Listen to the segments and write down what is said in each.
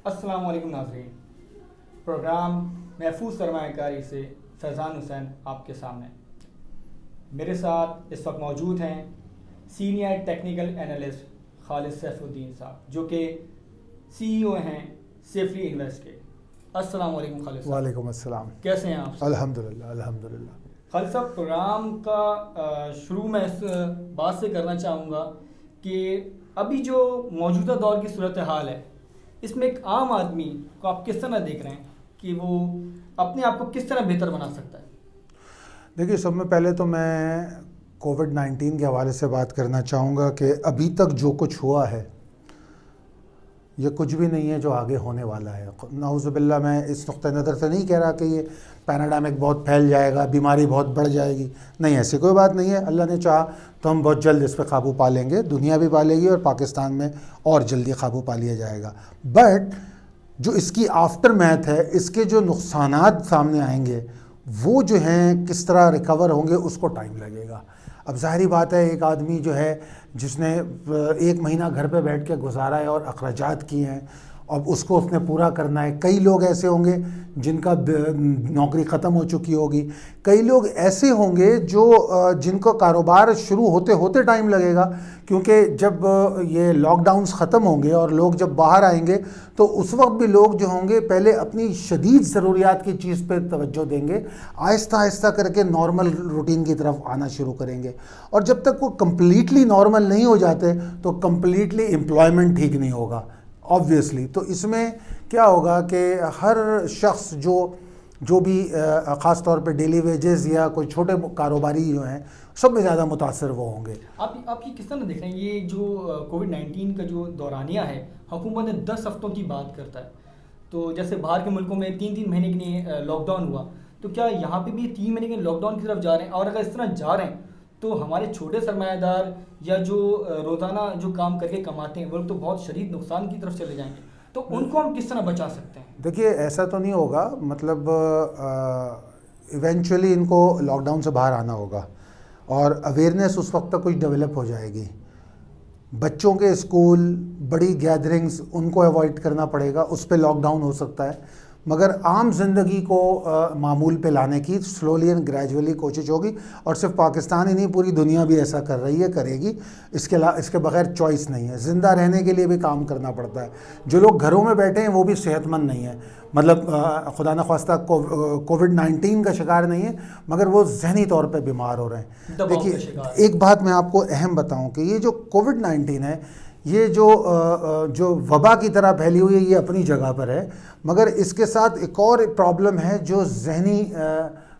السلام علیکم ناظرین، پروگرام محفوظ سرمایہ کاری سے فیضان حسین آپ کے سامنے. میرے ساتھ اس وقت موجود ہیں سینئر ٹیکنیکل انالسٹ خالد سیف الدین صاحب، جو کہ سی ای او ہیں سیفلی انویسٹ کے. السلام علیکم خالد صاحب. وعلیکم السلام. کیسے ہیں آپ؟ الحمدللہ الحمدللہ. خالد صاحب، پروگرام کا شروع میں اس بات سے کرنا چاہوں گا کہ ابھی جو موجودہ دور کی صورتحال ہے، اس میں ایک عام آدمی کو آپ کس طرح دیکھ رہے ہیں کہ وہ اپنے آپ کو کس طرح بہتر بنا سکتا ہے؟ دیکھیے، سب میں پہلے تو میں کووڈ-19 کے حوالے سے بات کرنا چاہوں گا کہ ابھی تک جو کچھ ہوا ہے یہ کچھ بھی نہیں ہے جو آگے ہونے والا ہے. نعوذ باللہ، میں اس نقطۂ نظر سے نہیں کہہ رہا کہ یہ پیراڈائمک بہت پھیل جائے گا، بیماری بہت بڑھ جائے گی. نہیں، ایسی کوئی بات نہیں ہے. اللہ نے چاہا تو ہم بہت جلد اس پہ قابو پا لیں گے. دنیا بھی پا لے گی اور پاکستان میں اور جلدی قابو پا لیا جائے گا. بٹ جو اس کی آفٹر میتھ ہے، اس کے جو نقصانات سامنے آئیں گے وہ جو ہیں کس طرح ریکور ہوں گے، اس کو ٹائم لگے گا. اب ظاہری بات ہے، ایک آدمی جو ہے جس نے 1 مہینہ گھر پہ بیٹھ کے گزارا ہے اور اخراجات کیے ہیں، اب اس کو اس نے پورا کرنا ہے. کئی لوگ ایسے ہوں گے جن کا نوکری ختم ہو چکی ہوگی. کئی لوگ ایسے ہوں گے جن کو کاروبار شروع ہوتے ہوتے ٹائم لگے گا، کیونکہ جب یہ لاک ڈاؤنز ختم ہوں گے اور لوگ جب باہر آئیں گے تو اس وقت بھی لوگ جو ہوں گے پہلے اپنی شدید ضروریات کی چیز پہ توجہ دیں گے، آہستہ آہستہ کر کے نارمل روٹین کی طرف آنا شروع کریں گے. اور جب تک وہ کمپلیٹلی نارمل نہیں ہو جاتے تو کمپلیٹلی امپلائمنٹ ٹھیک نہیں ہوگا آبویسلی. تو اس میں کیا ہوگا کہ ہر شخص جو بھی خاص طور پہ ڈیلی ویجز یا کوئی چھوٹے کاروباری جو ہیں، سب میں زیادہ متاثر وہ ہوں گے. آپ یہ کس طرح دیکھ رہے ہیں؟ یہ جو کووڈ-19 کا جو دورانیہ ہے، حکومت نے 10 ہفتوں کی بات کرتا ہے. تو جیسے باہر کے ملکوں میں 3 مہینے کے لیے لاک ڈاؤن ہوا، تو کیا یہاں پہ بھی 3 مہینے کے لاک ڈاؤن کی طرف جا رہے ہیں؟ اور اگر اس طرح جا رہے ہیں تو ہمارے چھوٹے سرمایہ دار یا جو روزانہ جو کام کر کے کماتے ہیں وہ لوگ تو بہت شدید نقصان کی طرف چلے جائیں گے. تو ان کو ہم کس طرح بچا سکتے ہیں؟ دیکھیے، ایسا تو نہیں ہوگا. مطلب ایونچولی ان کو لاک ڈاؤن سے باہر آنا ہوگا اور اویئرنیس اس وقت تک کچھ ڈیولپ ہو جائے گی. بچوں کے اسکول، بڑی گیدرنگز، ان کو ایوائڈ کرنا پڑے گا. اس پہ لاک ڈاؤن ہو سکتا ہے، مگر عام زندگی کو معمول پہ لانے کی سلولی اینڈ گریجولی کوشش ہوگی. اور صرف پاکستان ہی نہیں، پوری دنیا بھی ایسا کر رہی ہے، کرے گی. اس کے بغیر چوائس نہیں ہے. زندہ رہنے کے لیے بھی کام کرنا پڑتا ہے. جو لوگ گھروں میں بیٹھے ہیں وہ بھی صحت مند نہیں ہیں، مطلب خدا نخواستہ کووڈ-19 کا شکار نہیں ہے، مگر وہ ذہنی طور پہ بیمار ہو رہے ہیں. دیکھیے، ایک بات میں آپ کو اہم بتاؤں کہ یہ جو کووڈ-19 ہے، یہ جو وبا کی طرح پھیلی ہوئی ہے، یہ اپنی جگہ پر ہے، مگر اس کے ساتھ ایک اور پرابلم ہے جو ذہنی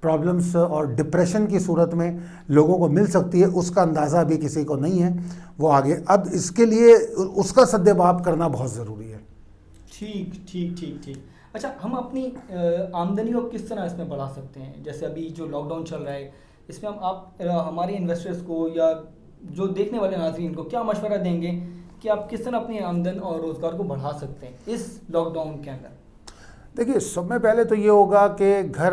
پرابلمس اور ڈپریشن کی صورت میں لوگوں کو مل سکتی ہے. اس کا اندازہ بھی کسی کو نہیں ہے. وہ آگے اب اس کے لیے اس کا سدباب کرنا بہت ضروری ہے. ٹھیک. اچھا، ہم اپنی آمدنی کو کس طرح اس میں بڑھا سکتے ہیں؟ جیسے ابھی جو لاک ڈاؤن چل رہا ہے، اس میں آپ ہمارے انویسٹرز کو یا جو دیکھنے والے ناظرین کو کیا مشورہ دیں گے کہ آپ کس طرح اپنی آمدن اور روزگار کو بڑھا سکتے ہیں اس لاک ڈاؤن کے اندر؟ دیکھیے، سب میں پہلے تو یہ ہوگا کہ گھر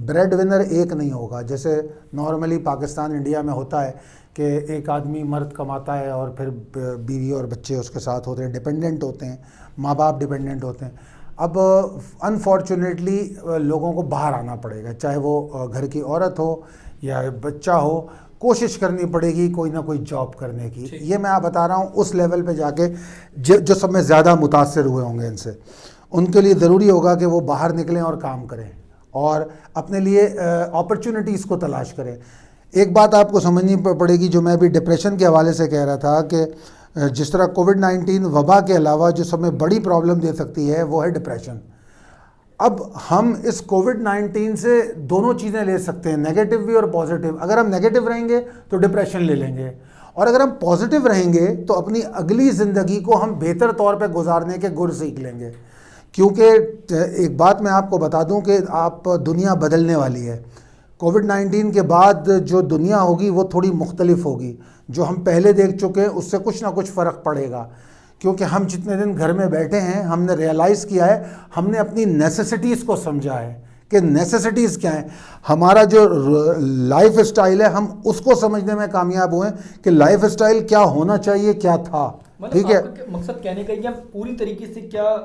بریڈ ونر ایک نہیں ہوگا. جیسے نارملی پاکستان، انڈیا میں ہوتا ہے کہ ایک آدمی مرد کماتا ہے اور پھر بیوی اور بچے اس کے ساتھ ہوتے ہیں، ڈیپینڈنٹ ہوتے ہیں، ماں باپ ڈیپینڈنٹ ہوتے ہیں. اب انفارچونیٹلی لوگوں کو باہر آنا پڑے گا، چاہے وہ گھر کی عورت ہو یا بچہ ہو. کوشش کرنی پڑے گی کوئی نہ کوئی جاب کرنے کی. یہ میں آپ بتا رہا ہوں اس لیول پہ جا کے جو سب میں زیادہ متاثر ہوئے ہوں گے ان سے، ان کے لیے ضروری ہوگا کہ وہ باہر نکلیں اور کام کریں اور اپنے لیے اپرچونٹیز کو تلاش کریں. ایک بات آپ کو سمجھنی پڑے گی، جو میں ابھی ڈپریشن کے حوالے سے کہہ رہا تھا، کہ جس طرح کووڈ-19 وبا کے علاوہ جو سب میں بڑی پرابلم دے سکتی ہے وہ ہے ڈپریشن. اب ہم اس کووڈ-19 سے دونوں چیزیں لے سکتے ہیں، نیگیٹو بھی اور پازیٹیو. اگر ہم نیگیٹو رہیں گے تو ڈپریشن لے لیں گے، اور اگر ہم پازیٹیو رہیں گے تو اپنی اگلی زندگی کو ہم بہتر طور پہ گزارنے کے گر سیکھ لیں گے. کیونکہ ایک بات میں آپ کو بتا دوں کہ دنیا بدلنے والی ہے. کووڈ-19 کے بعد جو دنیا ہوگی وہ تھوڑی مختلف ہوگی. جو ہم پہلے دیکھ چکے ہیں اس سے کچھ نہ کچھ فرق پڑے گا، کیونکہ ہم جتنے دن گھر میں بیٹھے ہیں ہم نے ریئلائز کیا ہے، ہم نے اپنی نیسیسٹیز کو سمجھا ہے کہ نیسیسٹیز کیا ہیں. ہمارا جو لائف سٹائل ہے ہم اس کو سمجھنے میں کامیاب ہوئے کہ لائف سٹائل کیا ہونا چاہیے، کیا تھا. ٹھیک ہے. مقصد کہنے کا یہ پوری طریقے سے کیا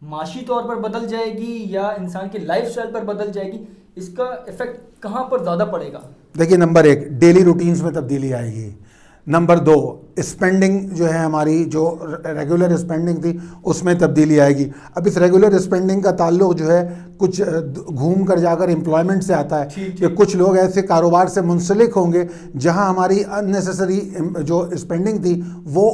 معاشی طور پر بدل جائے گی یا انسان کے لائف اسٹائل پر بدل جائے گی, اس کا افیکٹ کہاں پر زیادہ پڑے گا؟ دیکھیے نمبر 1 ڈیلی روٹینز میں تبدیلی آئے گی. نمبر 2 اسپینڈنگ جو ہے ہماری جو ریگولر اسپینڈنگ تھی اس میں تبدیلی آئے گی. اب اس ریگولر اسپینڈنگ کا تعلق جو ہے کچھ گھوم کر جا کر امپلائمنٹ سے آتا ہے کہ کچھ لوگ ایسے کاروبار سے منسلک ہوں گے جہاں ہماری ان نیسیسری جو اسپینڈنگ تھی وہ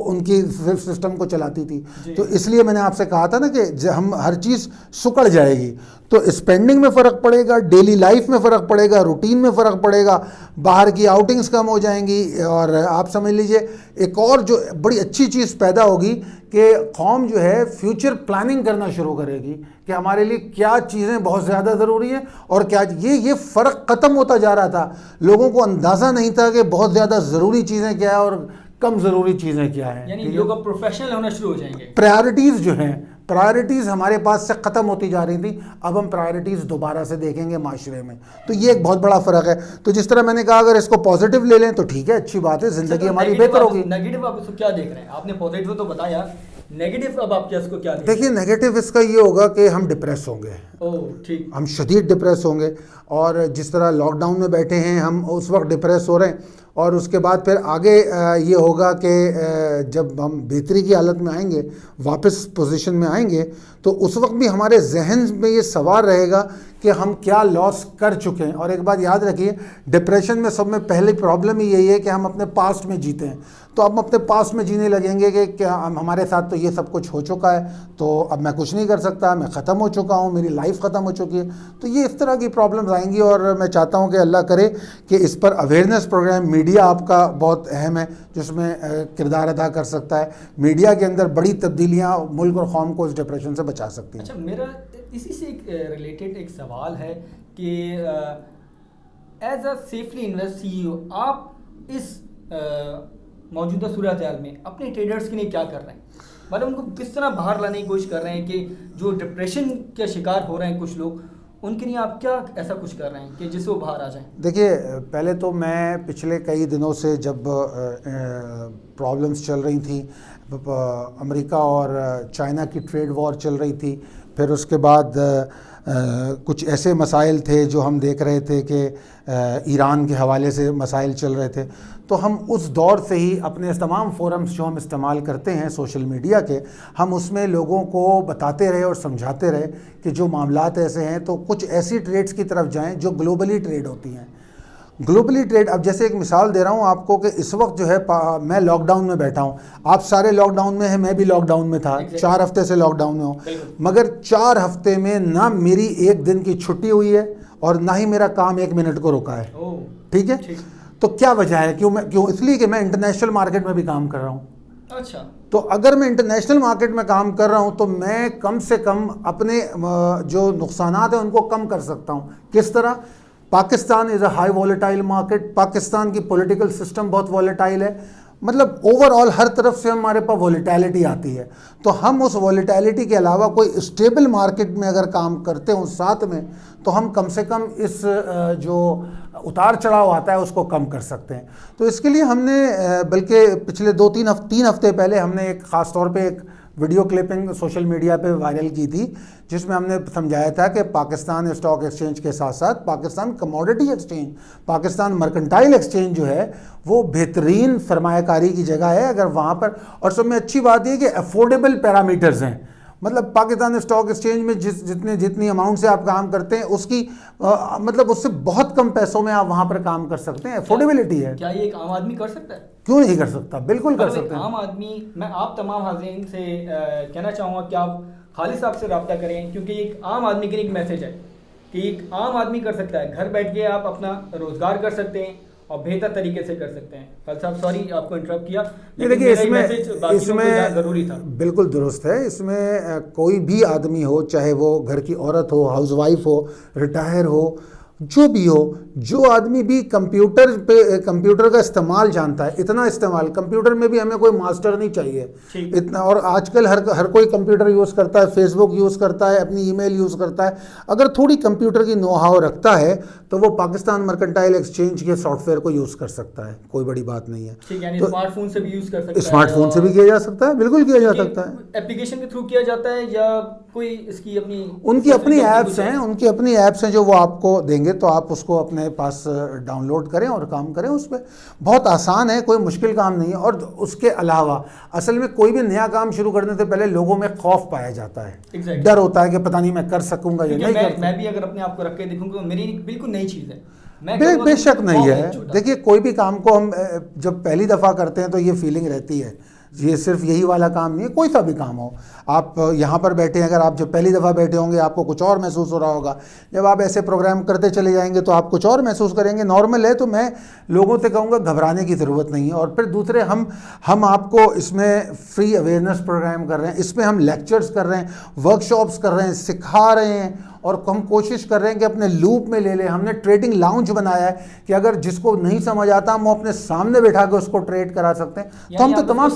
ان کی سسٹم کو چلاتی تھی. تو اس لیے میں نے آپ سے کہا تھا نا کہ ہم ہر چیز سکڑ جائے گی, تو اسپینڈنگ میں فرق پڑے گا, ڈیلی لائف میں فرق پڑے گا, روٹین میں فرق پڑے گا, باہر کی آؤٹنگز کم ہو جائیں گی. اور آپ سمجھ لیجئے ایک اور جو بڑی اچھی چیز پیدا ہوگی کہ قوم جو ہے فیوچر پلاننگ کرنا شروع کرے گی کہ ہمارے لیے کیا چیزیں بہت زیادہ ضروری ہیں اور کیا. یہ فرق ختم ہوتا جا رہا تھا, لوگوں کو اندازہ نہیں تھا کہ بہت زیادہ ضروری چیزیں کیا ہے اور کم ضروری چیزیں کیا ہیں. یعنی لوگ اب پروفیشنل ہونا شروع ہو جائیں گے. پرائرٹیز جو ہیں, پرائرٹیز ہمارے پاس سے ختم ہوتی جا رہی تھی, اب ہم پرائرٹیز دوبارہ سے دیکھیں گے معاشرے میں. تو یہ ایک بہت بڑا فرق ہے. تو جس طرح میں نے کہا اگر اس کو پازیٹیو لے لیں تو ٹھیک ہے, اچھی بات ہے, زندگی ہماری بہتر ہوگی. نیگیٹو آپ اس کو کیا دیکھ رہے ہیں؟ آپ نے پازیٹیو تو بتایا, نیگیٹو اب آپ اس کو کیا دیکھیے نیگیٹو اس کا یہ ہوگا کہ ہم ڈپریس ہوں گے, ہم شدید ڈپریس ہوں گے. اور جس طرح لاک ڈاؤن میں بیٹھے ہیں ہم اس وقت ڈپریس ہو رہے ہیں, اور اس کے بعد پھر آگے یہ ہوگا کہ جب ہم بہتری کی حالت میں آئیں گے, واپس پوزیشن میں آئیں گے, تو اس وقت بھی ہمارے ذہن میں یہ سوال رہے گا کہ ہم کیا لاس کر چکے ہیں. اور ایک بات یاد رکھیے, ڈپریشن میں سب میں پہلی پرابلم ہی یہی ہے کہ ہم اپنے پاسٹ میں جیتے ہیں. تو اب اپنے پاسٹ میں جینے لگیں گے کہ کیا ہمارے ساتھ تو یہ سب کچھ ہو چکا ہے, تو اب میں کچھ نہیں کر سکتا, میں ختم ہو چکا ہوں, میری لائف ختم ہو چکی ہے. تو یہ اس طرح کی پرابلمز آئیں گی, اور میں چاہتا ہوں کہ اللہ کرے کہ اس پر اویئرنیس پروگرام, میڈیا آپ کا بہت اہم ہے جس میں کردار ادا کر سکتا ہے. میڈیا کے اندر بڑی تبدیلیاں ملک اور قوم کو اس ڈپریشن سے بچا سکتی ہیں. اچھا, میرا اسی سے ایک ریلیٹڈ ایک سوال ہے کہ ایز اے سیفلی انویسٹ سی ای او, آپ اس موجودہ صورتحال میں اپنے ٹریڈرز کے لیے کیا کر رہے ہیں؟ مطلب ان کو کس طرح باہر لانے کی کوشش کر رہے ہیں کہ جو ڈپریشن کے شکار ہو رہے ہیں کچھ لوگ, ان کے لیے آپ کیا ایسا کچھ کر رہے ہیں کہ جس سے وہ باہر آ جائیں؟ دیکھیے پہلے تو میں پچھلے کئی دنوں سے جب پرابلمس چل رہی تھیں, امریکہ اور چائنا کی ٹریڈ وار چل رہی تھی, پھر اس کے بعد کچھ ایسے مسائل تھے جو ہم دیکھ رہے تھے کہ ایران کے حوالے سے مسائل چل رہے تھے, تو ہم اس دور سے ہی اپنے تمام فورمز جو ہم استعمال کرتے ہیں سوشل میڈیا کے, ہم اس میں لوگوں کو بتاتے رہے اور سمجھاتے رہے کہ جو معاملات ایسے ہیں تو کچھ ایسی ٹریڈز کی طرف جائیں جو گلوبلی ٹریڈ ہوتی ہیں. گلوبلی ٹریڈ, اب جیسے ایک مثال دے رہا ہوں آپ کو کہ اس وقت جو ہے میں لاک ڈاؤن میں بیٹھا ہوں, آپ سارے لاک ڈاؤن میں ہیں, میں بھی لاک ڈاؤن میں تھا, 4 ہفتے سے لاک ڈاؤن میں ہوں, مگر 4 ہفتے میں نہ میری 1 دن کی چھٹی ہوئی ہے اور نہ ہی میرا کام 1 منٹ کو رکا ہے. ٹھیک ہے, تو کیا وجہ ہے, کیوں؟ اس لیے کہ میں انٹرنیشنل مارکیٹ میں بھی کام کر رہا ہوں. اچھا, تو اگر میں انٹرنیشنل مارکیٹ میں کام کر رہا ہوں تو میں کم سے کم اپنے جو نقصانات ہیں ان کو کم کر سکتا ہوں. کس طرح؟ Pakistan is a high volatile market, Pakistan کی پولیٹیکل سسٹم بہت ولیٹائل ہے, مطلب اوور آل ہر طرف سے ہمارے پاس ولیٹیلٹی آتی ہے. تو ہم اس ولیٹیلٹی کے علاوہ کوئی اسٹیبل مارکیٹ میں اگر کام کرتے ہوں ساتھ میں, تو ہم کم سے کم اس جو اتار چڑھاؤ آتا ہے اس کو کم کر سکتے ہیں. تو اس کے لیے ہم نے بلکہ پچھلے 3 ہفتے پہلے ہم نے ایک خاص طور پہ ایک ویڈیو کلپنگ سوشل میڈیا پہ وائرل کی تھی, جس میں ہم نے سمجھایا تھا کہ پاکستان اسٹاک ایکسچینج کے ساتھ ساتھ Pakistan commodity exchange, Pakistan mercantile exchange جو ہے وہ بہترین سرمایہ کاری کی جگہ ہے اگر وہاں پر. اور سب میں اچھی بات یہ کہ افورڈیبل پیرامیٹرز ہیں, مطلب پاکستان اسٹاک ایکسچینج میں جتنی اماؤنٹ سے آپ کام کرتے ہیں اس کی مطلب اس سے بہت کم پیسوں میں آپ وہاں پر کام کر سکتے ہیں, افورڈیبلٹی ہے. کیا یہ ایک عام آدمی کر سکتا ہے؟ کیوں نہیں کر سکتا, بالکل کر سکتے ہیں. عام آدمی, میں آپ تمام حاضرین سے کہنا چاہوں گا کہ آپ خالد صاحب سے رابطہ کریں, کیونکہ ایک عام آدمی کے لیے ایک میسج ہے کہ ایک عام آدمی کر سکتا ہے, گھر بیٹھ کے آپ اپنا روزگار کر سکتے ہیں اور بہتر طریقے سے کر سکتے ہیں. خالد صاحب سوری آپ کو انٹرپٹ کیا, دیکھیے اس میں ضروری تھا. بالکل درست ہے. اس میں کوئی بھی آدمی ہو, چاہے وہ گھر کی عورت ہو, ہاؤس وائف ہو, ریٹائر ہو, جو بھی ہو, جو آدمی بھی کمپیوٹر کا استعمال جانتا ہے, اتنا استعمال, کمپیوٹر میں بھی ہمیں کوئی ماسٹر نہیں چاہیے اتنا, اور آج کل ہر کوئی کمپیوٹر یوز کرتا ہے, فیس بک یوز کرتا ہے, اپنی ای میل یوز کرتا ہے. اگر تھوڑی کمپیوٹر کی نو ہاؤ رکھتا ہے تو وہ پاکستان مرکنٹائل ایکسچینج کے سافٹ ویئر کو یوز کر سکتا ہے, کوئی بڑی بات نہیں ہے. تو اسمارٹ فون سے بھی یوز کر سکتا ہے, اسمارٹ فون سے بھی کیا جا سکتا ہے, بالکل کیا جا سکتا ہے. ایپلیکیشن کے تھرو کیا جاتا ہے یا کوئی اس کی ان کی اپنی ایپس ہیں, جو وہ آپ کو دیں گے, تو آپ اس کو اپنے پاس ڈاؤن لوڈ کریں اور کام کریں اس پہ. بہت آسان ہے, کوئی مشکل کام نہیں ہے. اور اس کے علاوہ اصل میں کوئی بھی نیا کام شروع کرنے سے پہلے لوگوں میں خوف پایا جاتا ہے, ڈر ہوتا ہے کہ پتہ نہیں میں کر سکوں گا یا نہیں کر سکوں. میں بھی اگر اپنے آپ کو رکھ کے دیکھوں گا, میری بالکل نئی چیز ہے, بے شک نہیں ہے. دیکھیے کوئی بھی کام کو ہم جب پہلی دفعہ کرتے ہیں تو یہ فیلنگ رہتی ہے, یہ صرف یہی والا کام نہیں ہے, کوئی سا بھی کام ہو. آپ یہاں پر بیٹھے ہیں, اگر آپ جب پہلی دفعہ بیٹھے ہوں گے آپ کو کچھ اور محسوس ہو رہا ہوگا, جب آپ ایسے پروگرام کرتے چلے جائیں گے تو آپ کچھ اور محسوس کریں گے. نارمل ہے. تو میں لوگوں سے کہوں گا گھبرانے کی ضرورت نہیں ہے. اور پھر دوسرے ہم آپ کو اس میں فری اویئرنیس پروگرام کر رہے ہیں, اس میں ہم لیکچرز کر رہے ہیں, ورک شاپس کر رہے ہیں, سکھا رہے ہیں, اور ہم کوشش کر رہے ہیں کہ اپنے لوپ میں لے لیں. ہم نے ٹریڈنگ لاؤنج بنایا ہے کہ اگر جس کو نہیں سمجھ آتا ہم اپنے سامنے بٹھا کے اس کو ٹریڈ کرا سکتے ہیں. تو ہم تو تمام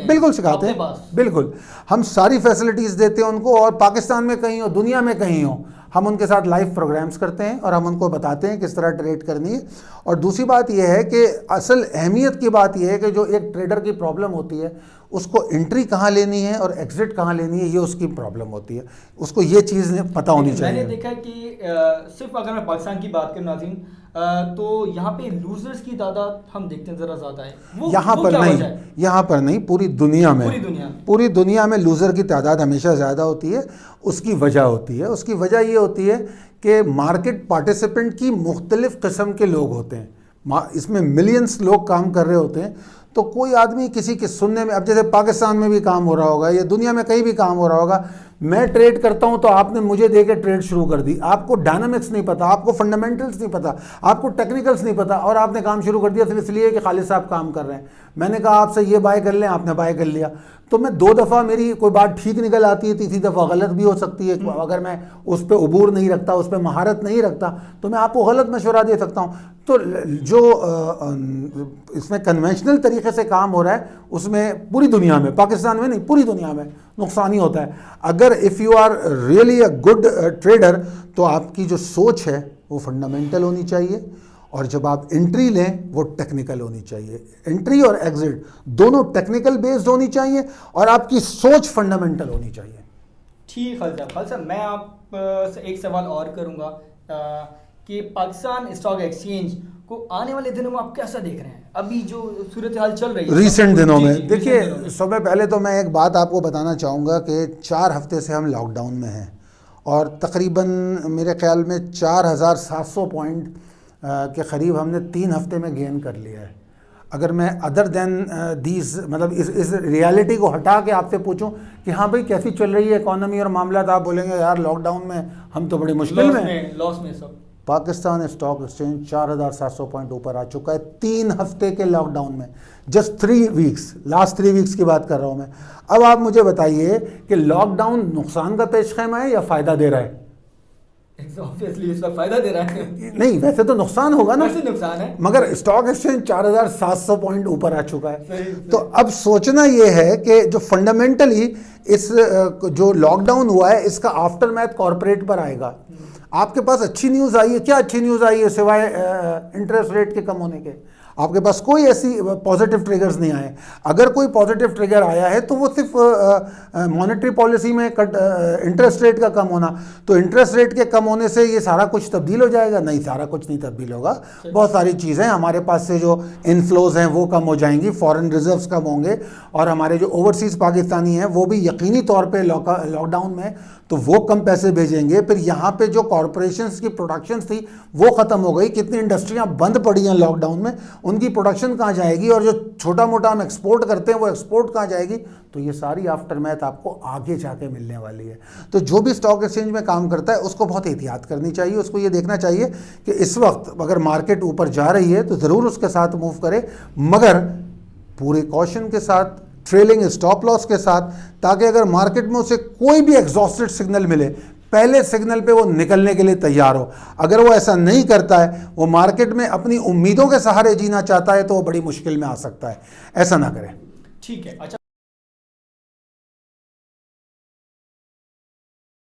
بالکل سکھاتے ہیں, بالکل ہم ساری فیسلٹیز دیتے ہیں ان کو. اور پاکستان میں کہیں ہو, دنیا میں کہیں ہو, ہم ان کے ساتھ لائیو پروگرامز کرتے ہیں اور ہم ان کو بتاتے ہیں کس طرح ٹریڈ کرنی ہے. اور دوسری بات یہ ہے کہ اصل اہمیت کی بات یہ ہے کہ جو ایک ٹریڈر کی پرابلم ہوتی ہے, اس کو انٹری کہاں لینی ہے اور ایگزٹ کہاں لینی ہے, یہ اس کی پرابلم ہوتی ہے. اس کو یہ چیز پتہ ہونی چاہیے. میں نے دیکھا کہ صرف اگر میں پاکستان کی بات کروں ناظرین, تو یہاں پہ لوزرز کی تعداد ہم دیکھتے ہیں ذرا زیادہ ہے. یہاں پر نہیں, پوری دنیا میں لوزر کی تعداد ہمیشہ زیادہ ہوتی ہے. اس کی وجہ ہوتی ہے, اس کی وجہ یہ ہوتی ہے کہ مارکیٹ پارٹیسپینٹ کی مختلف قسم کے لوگ ہوتے ہیں. اس میں ملینز لوگ کام کر رہے ہوتے ہیں. تو کوئی آدمی کسی کے سننے میں, اب جیسے پاکستان میں بھی کام ہو رہا ہوگا یا دنیا میں کہیں بھی کام ہو رہا ہوگا, میں ٹریڈ کرتا ہوں تو آپ نے مجھے دے کے ٹریڈ شروع کر دی, آپ کو ڈائنامکس نہیں پتا, آپ کو فنڈامنٹلس نہیں پتا, آپ کو ٹیکنیکلس نہیں پتا, اور آپ نے کام شروع کر دیا صرف اس لیے کہ خالد صاحب کام کر رہے ہیں. میں نے کہا آپ سے یہ بائی کر لیں, آپ نے بائی کر لیا. تو میں 2 دفعہ میری کوئی بات ٹھیک نکل آتی ہے, تیسری دفعہ غلط بھی ہو سکتی ہے. اگر میں اس پہ عبور نہیں رکھتا, اس پہ مہارت نہیں رکھتا, تو میں آپ کو غلط مشورہ دے سکتا ہوں. تو جو اس میں کنونشنل طریقے سے کام ہو رہا ہے اس میں پوری دنیا میں, پاکستان میں نہیں پوری دنیا میں نقصان ہی ہوتا ہے. اگر if you are really a good trader تو آپ کی جو سوچ ہے وہ فنڈامنٹل ہونی چاہیے, اور جب آپ انٹری لیں وہ ٹیکنیکل ہونی چاہیے. انٹری اور ایگزٹ دونوں ٹیکنیکل بیسڈ ہونی چاہیے, اور آپ کی سوچ فنڈامنٹل ہونی چاہیے. ٹھیک خالد صاحب, میں آپ سے ایک سوال اور کروں گا کہ پاکستان اسٹاک ایکسچینج کو آنے والے دنوں میں آپ کیسا دیکھ رہے ہیں؟ ابھی جو صورتحال چل رہی ہے ریسنٹ دنوں میں, دیکھیے سب سے پہلے تو میں ایک بات آپ کو بتانا چاہوں گا کہ 4 ہفتے سے ہم لاک ڈاؤن میں ہیں, اور تقریباً میرے خیال میں 4700 پوائنٹ کے قریب ہم نے 3 ہفتے میں گین کر لیا ہے. اگر میں ادر دین دیز مطلب اس ریالٹی کو ہٹا کے آپ سے پوچھوں کہ ہاں بھائی کیسی چل رہی ہے اکانومی اور معاملات, آپ بولیں گے یار لاک ڈاؤن میں ہم تو بڑی مشکل میں لاس میں. سب پاکستان اسٹاک ایکسچینج 4700 پوائنٹ اوپر آ چکا ہے 3 ہفتے کے لاک ڈاؤن میں, جسٹ 3 ویکس, لاسٹ 3 ویکس کی بات کر رہا ہوں میں. اب آپ مجھے بتائیے کہ لاک ڈاؤن نقصان کا پیش خیمہ ہے یا فائدہ دے رہا ہے؟ فائدہ دے رہا ہے. نہیں, ویسے تو نقصان ہوگا نا, نقصان ہے, مگر اسٹاک ایکسچینج 4700 پوائنٹ اوپر آ چکا ہے. تو اب سوچنا یہ ہے کہ جو فنڈامنٹلی اس جو لاک ڈاؤن ہوا ہے اس کا آفٹر میتھ کارپوریٹ پر آئے گا. آپ کے پاس اچھی نیوز آئی ہے, کیا اچھی نیوز آئی ہے سوائے انٹرسٹ ریٹ کے کم ہونے کے؟ آپ کے پاس کوئی ایسی پازیٹیو ٹریگرز نہیں آئے. اگر کوئی پازیٹیو ٹریگر آیا ہے تو وہ صرف مانیٹری پالیسی میں انٹرسٹ ریٹ کا کم ہونا. تو انٹرسٹ ریٹ کے کم ہونے سے یہ سارا کچھ تبدیل ہو جائے گا؟ نہیں, سارا کچھ نہیں تبدیل ہوگا. بہت ساری چیزیں ہمارے پاس سے جو انفلوز ہیں وہ کم ہو جائیں گی, فارن ریزروز کم ہوں گے, اور ہمارے جو اوورسیز پاکستانی ہیں وہ بھی یقینی طور پہ لاک ڈاؤن میں تو وہ کم پیسے بھیجیں گے. پھر یہاں پہ جو کارپوریشنز کی پروڈکشنز تھی وہ ختم ہو گئی. کتنی انڈسٹریاں بند پڑی ہیں لاک ڈاؤن میں, ان کی پروڈکشن کہاں جائے گی؟ اور جو چھوٹا موٹا ہم ایکسپورٹ کرتے ہیں وہ ایکسپورٹ کہاں جائے گی؟ تو یہ ساری آفٹر میتھ آپ کو آگے جا کے ملنے والی ہے. تو جو بھی اسٹاک ایکسچینج میں کام کرتا ہے اس کو بہت احتیاط کرنی چاہیے. اس کو یہ دیکھنا چاہیے کہ اس وقت اگر مارکیٹ اوپر جا رہی ہے تو ضرور اس کے ساتھ موو کرے, مگر پورے کوشن کے ساتھ, ٹریلنگ اسٹاپ لاس کے ساتھ, تاکہ اگر مارکیٹ میں اسے کوئی بھی ایگزاسٹڈ سگنل ملے, پہلے سگنل پہ وہ نکلنے کے لیے تیار ہو. اگر وہ ایسا نہیں کرتا ہے, وہ مارکیٹ میں اپنی امیدوں کے سہارے جینا چاہتا ہے, تو وہ بڑی مشکل میں آ سکتا ہے. ایسا نہ کرے. ٹھیک ہے. اچھا